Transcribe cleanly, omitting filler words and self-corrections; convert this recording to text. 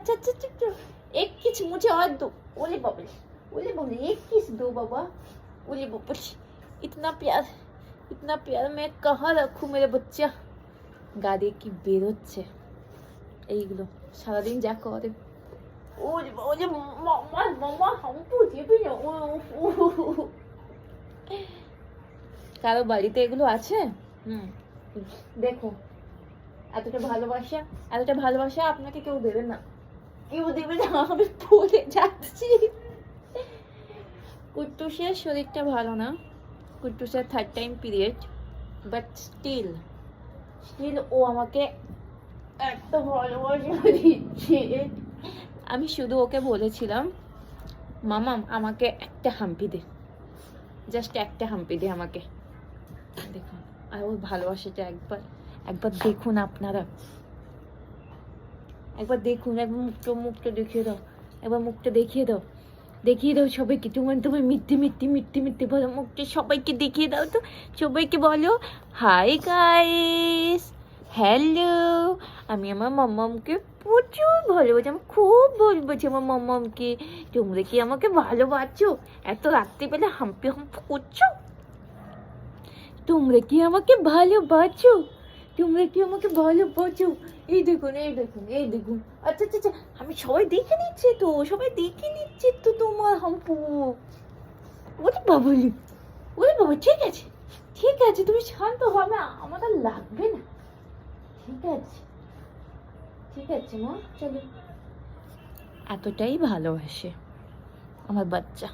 अच्छा अच्छा चुप चुप, एक किस मुझे और दो। ओले बाबले एक किस दो बाबा। ओले बाबले इतना प्यार मैं कहाँ रखूँ मेरे बच्चा। গাড়ি কি বেরোচ্ছে এইগুলো সারাদিন যা করে। ওরে ওরে মামা মামা হাম্পু দেবে না। কারো বাড়িতে এগুলো আছে? দেখো এতটা ভালোবাসা আপনাকে কেউ দেবে না, কেউ দেবে না। আমি পড়ে যাচ্ছি। কুট্টুসের শরীরটা ভালো না, কুট্টুসের 3rd time period, but still ও আমাকে এত ভালোবাসা দিচ্ছে। আমি শুধু ওকে বলেছিলাম মামাম আমাকে একটা হাম্পি দে, জাস্ট একটা হাম্পি দে আমাকে। দেখুন আর ওর ভালোবাসাটা একবার দেখুন আপনারা, একবার দেখুন, একবার মুখটা দেখিয়ে দাও, একবার মুখটা দেখিয়ে দাও সবাইকে। তুমি মিথ্যে বলো, মুখটা সবাইকে দেখিয়ে দাও তো, সবাইকে বলো হাই গাইস, হ্যালো। আমি আমার মাম্মামকে প্রচুর ভালোবাসি, আমি খুব ভালোবাসি আমার মাম্মামকে। তোমরা কি আমাকে ভালোবাসো? এত রাত্রিবেলা হাম্পি করছো? তোমরা কি আমাকে ভালোবাসো? এই দেখুন। আচ্ছা আমি সবাই দেখে নিচ্ছে তো তোমার হাম্পু। ওরে বাবা ঠিক আছে তুমি শান্ত হবে, আমার আর লাগবে না। ঠিক আছে মা, চলো। এতটাই ভালোবাসে আমার বাচ্চা।